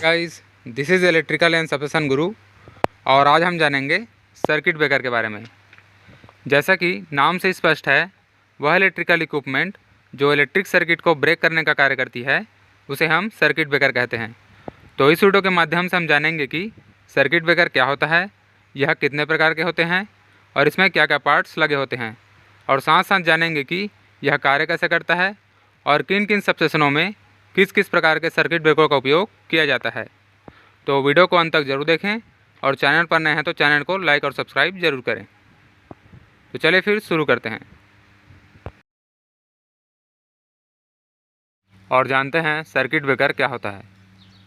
Guys, this is electrical and substation गुरु और आज हम जानेंगे सर्किट ब्रेकर के बारे में। जैसा कि नाम से स्पष्ट है, वह इलेक्ट्रिकल इक्विपमेंट जो इलेक्ट्रिक सर्किट को ब्रेक करने का कार्य करती है उसे हम सर्किट ब्रेकर कहते हैं। तो इस वीडियो के माध्यम से हम जानेंगे कि सर्किट ब्रेकर क्या होता है, यह कितने प्रकार के होते हैं और इसमें क्या क्या पार्ट्स लगे होते हैं, और साथ साथ जानेंगे कि यह कार्य कैसे करता है और किन किन सबस्टेशनों में किस किस प्रकार के सर्किट ब्रेकर का उपयोग किया जाता है। तो वीडियो को अंत तक जरूर देखें और चैनल पर नए हैं तो चैनल को लाइक और सब्सक्राइब जरूर करें। तो चलिए फिर शुरू करते हैं और जानते हैं सर्किट ब्रेकर क्या होता है।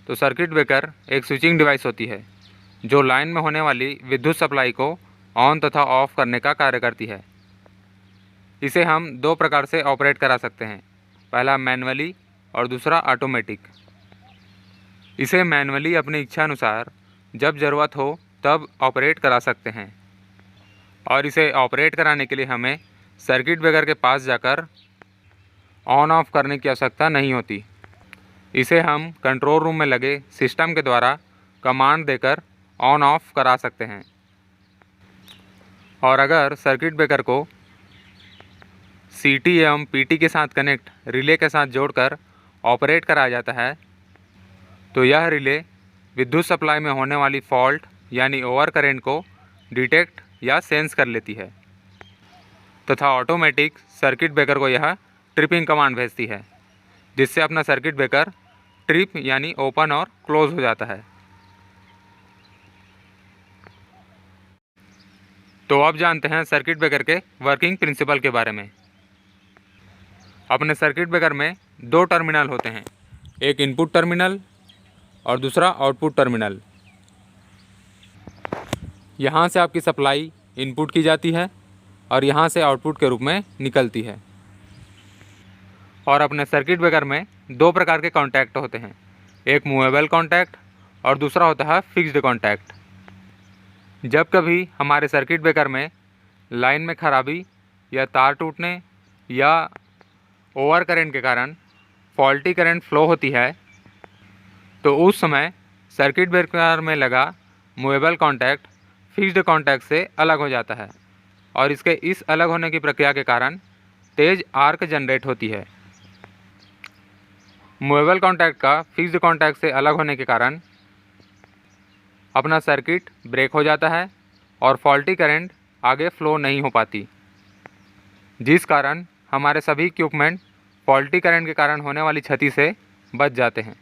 तो सर्किट ब्रेकर एक स्विचिंग डिवाइस होती है जो लाइन में होने वाली विद्युत सप्लाई को ऑन तथा ऑफ करने का कार्य करती है। इसे हम दो प्रकार से ऑपरेट करा सकते हैं, पहला मैनुअली और दूसरा ऑटोमेटिक। इसे मैनुअली अपनी इच्छा अनुसार जब ज़रूरत हो तब ऑपरेट करा सकते हैं, और इसे ऑपरेट कराने के लिए हमें सर्किट ब्रेकर के पास जाकर ऑन ऑफ करने की आवश्यकता नहीं होती। इसे हम कंट्रोल रूम में लगे सिस्टम के द्वारा कमांड देकर ऑन ऑफ करा सकते हैं। और अगर सर्किट ब्रेकर को सीटी एवं पीटी के साथ कनेक्ट रिले के साथ जोड़कर ऑपरेट कराया जाता है तो यह रिले विद्युत सप्लाई में होने वाली फॉल्ट यानी ओवर करंट को डिटेक्ट या सेंस कर लेती है, तथा ऑटोमेटिक सर्किट ब्रेकर को यह ट्रिपिंग कमांड भेजती है, जिससे अपना सर्किट ब्रेकर ट्रिप यानी ओपन और क्लोज हो जाता है। तो अब जानते हैं सर्किट ब्रेकर के वर्किंग प्रिंसिपल के बारे में। अपने सर्किट ब्रेकर में दो टर्मिनल होते हैं, एक इनपुट टर्मिनल और दूसरा आउटपुट टर्मिनल। यहाँ से आपकी सप्लाई इनपुट की जाती है और यहाँ से आउटपुट के रूप में निकलती है। और अपने सर्किट ब्रेकर में दो प्रकार के कॉन्टैक्ट होते हैं, एक मूवेबल कॉन्टैक्ट और दूसरा होता है फिक्स्ड कॉन्टैक्ट। जब कभी हमारे सर्किट ब्रेकर में लाइन में खराबी या तार टूटने या ओवर करंट के कारण फॉल्टी करंट फ्लो होती है तो उस समय सर्किट ब्रेकर में लगा मूवेबल कॉन्टैक्ट फिक्स्ड कॉन्टैक्ट से अलग हो जाता है, और इसके इस अलग होने की प्रक्रिया के कारण तेज आर्क जनरेट होती है। मूवेबल कॉन्टैक्ट का फिक्स्ड कॉन्टैक्ट से अलग होने के कारण अपना सर्किट ब्रेक हो जाता है और फॉल्टी करंट आगे फ्लो नहीं हो पाती, जिस कारण हमारे सभी इक्विपमेंट फॉल्टी करंट के कारण होने वाली क्षति से बच जाते हैं।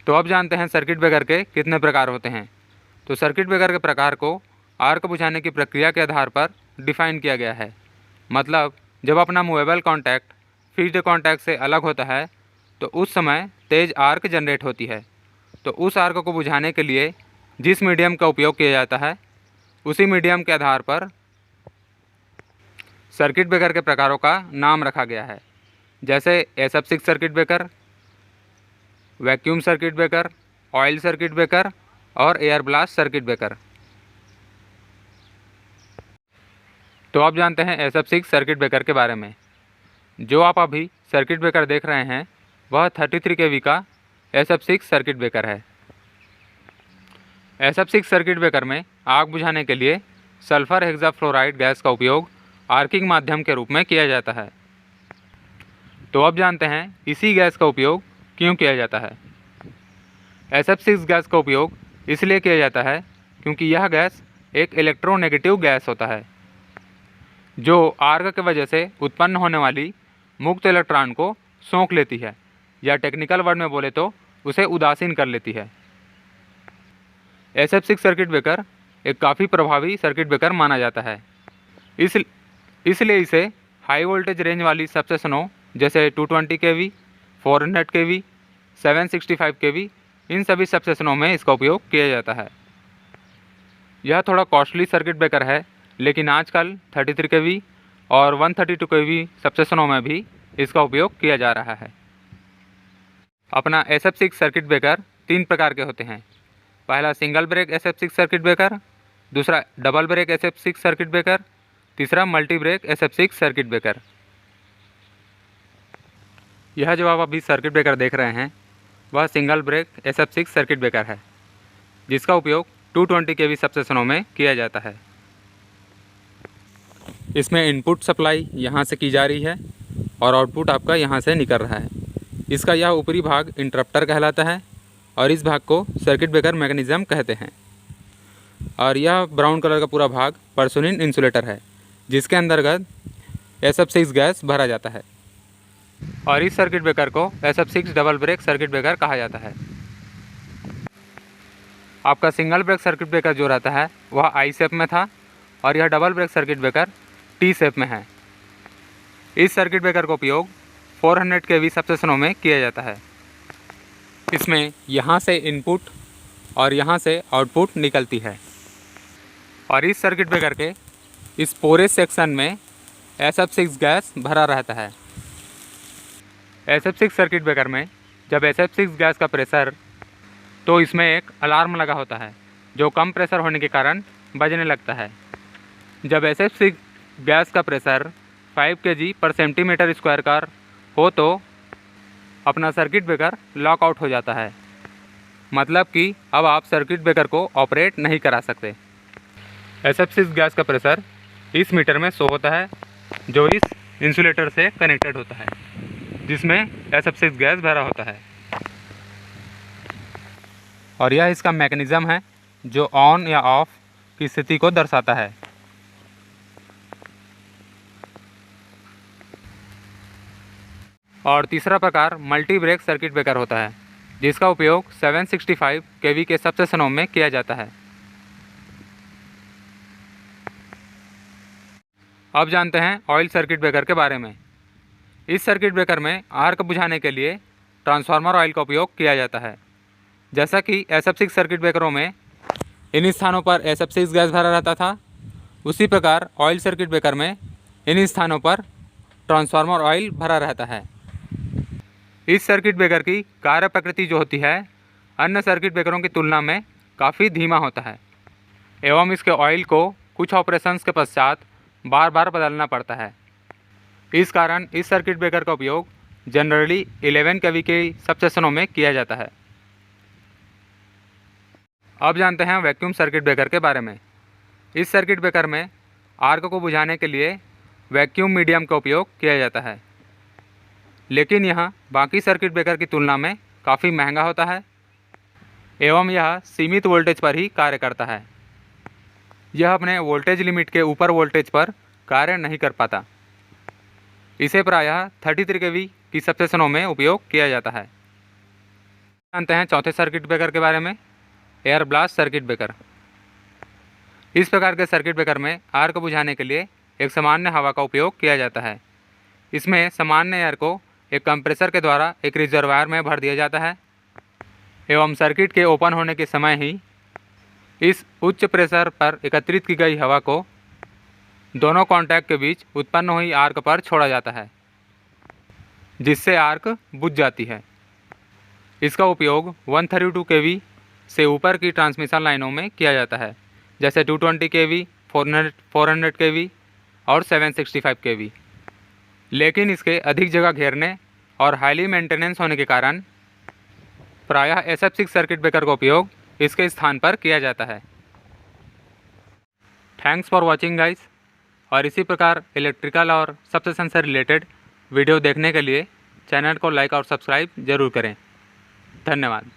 तो अब जानते हैं सर्किट ब्रेकर के कितने प्रकार होते हैं। तो सर्किट ब्रेकर के प्रकार को आर्क बुझाने की प्रक्रिया के आधार पर डिफाइन किया गया है। मतलब जब अपना मूवेबल कॉन्टैक्ट फिक्स्ड कॉन्टैक्ट से अलग होता है तो उस समय तेज आर्क जनरेट होती है। तो उस आर्क को बुझाने के लिए जिस मीडियम का उपयोग किया जाता है उसी मीडियम के आधार पर सर्किट ब्रेकर के प्रकारों का नाम रखा गया है, जैसे SF6 circuit breaker, vacuum circuit breaker, oil circuit breaker और एयर ब्लास्ट सर्किट ब्रेकर। तो अब जानते हैं SF6 सर्किट ब्रेकर के बारे में। जो आप अभी सर्किट ब्रेकर देख रहे हैं वह 33 kV का SF6 सर्किट ब्रेकर है। SF6 सर्किट ब्रेकर में आग बुझाने के लिए सल्फर हेक्साफ्लोराइड गैस का उपयोग आर्किंग माध्यम के रूप में किया जाता है। तो अब जानते हैं इसी गैस का उपयोग क्यों किया जाता है। SF6 गैस का उपयोग इसलिए किया जाता है क्योंकि यह गैस एक इलेक्ट्रोनेगेटिव गैस होता है जो आर्क की वजह से उत्पन्न होने वाली मुक्त इलेक्ट्रॉन को सोख लेती है, या टेक्निकल वर्ड में बोले तो उसे उदासीन कर लेती है। SF6 सर्किट ब्रेकर एक काफ़ी प्रभावी सर्किट ब्रेकर माना जाता है। इसलिए इसे हाई वोल्टेज रेंज वाली सबस्टेशनों जैसे 220 kV, 400 kV, 765 kV इन सभी सबस्टेशनों में इसका उपयोग किया जाता है। यह थोड़ा कॉस्टली सर्किट ब्रेकर है, लेकिन आजकल 33 kV और 132 kV सबस्टेशनों में भी इसका उपयोग किया जा रहा है। अपना SF6 सर्किट ब्रेकर तीन प्रकार के होते हैं, पहला single break SF6 circuit breaker, दूसरा double break SF6 circuit breaker, तीसरा multi break SF6 circuit breaker. यह जो आप अभी सर्किट ब्रेकर देख रहे हैं वह single break SF6 circuit breaker है, जिसका उपयोग 220 kV सबस्टेशनों में किया जाता है। इसमें इनपुट सप्लाई यहाँ से की जा रही है और आउटपुट आपका यहाँ से निकल रहा है। इसका यह ऊपरी भाग इंटरप्टर कहलाता है और इस भाग को सर्किट ब्रेकर मैकेनिज़्म कहते हैं। और यह ब्राउन कलर का पूरा भाग पर्सोनिन इंसुलेटर है, जिसके अंतर्गत SF6 गैस भरा जाता है और इस सर्किट ब्रेकर को SF6 double break circuit breaker कहा जाता है। आपका सिंगल ब्रेक सर्किट ब्रेकर जो रहता है वह I शेप में था और यह double break circuit breaker T shape में है। इस सर्किट ब्रेकर का उपयोग 400 kV सबस्टेशनों में किया जाता है। इसमें यहाँ से इनपुट और यहाँ से आउटपुट निकलती है और इस सर्किट ब्रेकर के इस पूरे सेक्शन में SF6 गैस भरा रहता है। SF6 सर्किट ब्रेकर में जब SF6 गैस का प्रेशर, तो इसमें एक अलार्म लगा होता है जो कम प्रेशर होने के कारण बजने लगता है। जब SF6 गैस का प्रेशर 5 kg/cm² का हो तो अपना सर्किट ब्रेकर लॉकआउट हो जाता है, मतलब कि अब आप सर्किट ब्रेकर को ऑपरेट नहीं करा सकते। SF6 गैस का प्रेशर इस मीटर में शो होता है जो इस इंसुलेटर से कनेक्टेड होता है, जिसमें SF6 गैस भरा होता है और यह इसका मैकेनिज़्म है जो ऑन या ऑफ की स्थिति को दर्शाता है। और तीसरा प्रकार मल्टी ब्रेक सर्किट ब्रेकर होता है, जिसका उपयोग 765 kV के सबस्टेशनों में किया जाता है। अब जानते हैं ऑयल सर्किट ब्रेकर के बारे में। इस सर्किट ब्रेकर में आर्क बुझाने के लिए ट्रांसफार्मर ऑयल का उपयोग किया जाता है। जैसा कि SF6 सर्किट ब्रेकरों में इन स्थानों पर SF6 गैस भरा रहता था, उसी प्रकार ऑयल सर्किट ब्रेकर में इन स्थानों पर ट्रांसफार्मर ऑयल भरा रहता है। इस सर्किट ब्रेकर की कार्य प्रकृति जो होती है अन्य सर्किट ब्रेकरों की तुलना में काफ़ी धीमा होता है एवं इसके ऑयल को कुछ ऑपरेशंस के पश्चात बार बार बदलना पड़ता है। इस कारण इस सर्किट ब्रेकर का उपयोग जनरली 11 kV के सबस्टेशनों में किया जाता है। अब जानते हैं वैक्यूम सर्किट ब्रेकर के बारे में। इस सर्किट ब्रेकर में आर्क को बुझाने के लिए वैक्यूम मीडियम का उपयोग किया जाता है, लेकिन यह बाकी सर्किट ब्रेकर की तुलना में काफ़ी महंगा होता है एवं यह सीमित वोल्टेज पर ही कार्य करता है। यह अपने वोल्टेज लिमिट के ऊपर वोल्टेज पर कार्य नहीं कर पाता। इसे प्रायः 33 kV की सबस्टेशनों में उपयोग किया जाता है। जानते हैं चौथे सर्किट ब्रेकर के बारे में, एयर ब्लास्ट सर्किट ब्रेकर। इस प्रकार के सर्किट ब्रेकर में आर्क बुझाने के लिए एक सामान्य हवा का उपयोग किया जाता है। इसमें सामान्य एयर को एक कंप्रेसर के द्वारा एक रिजर्वायर में भर दिया जाता है एवं सर्किट के ओपन होने के समय ही इस उच्च प्रेशर पर एकत्रित की गई हवा को दोनों कॉन्टैक्ट के बीच उत्पन्न हुई आर्क पर छोड़ा जाता है, जिससे आर्क बुझ जाती है। इसका उपयोग 132 kV से ऊपर की ट्रांसमिशन लाइनों में किया जाता है, जैसे 220 kV, 400 kV और 765 kV। लेकिन इसके अधिक जगह घेरने और हाईली मेंटेनेंस होने के कारण प्रायः SF6 सर्किट ब्रेकर का उपयोग इसके स्थान पर किया जाता है। Thanks for watching guys. और इसी प्रकार इलेक्ट्रिकल और सबस्टेशन से रिलेटेड वीडियो देखने के लिए चैनल को लाइक और सब्सक्राइब ज़रूर करें। धन्यवाद।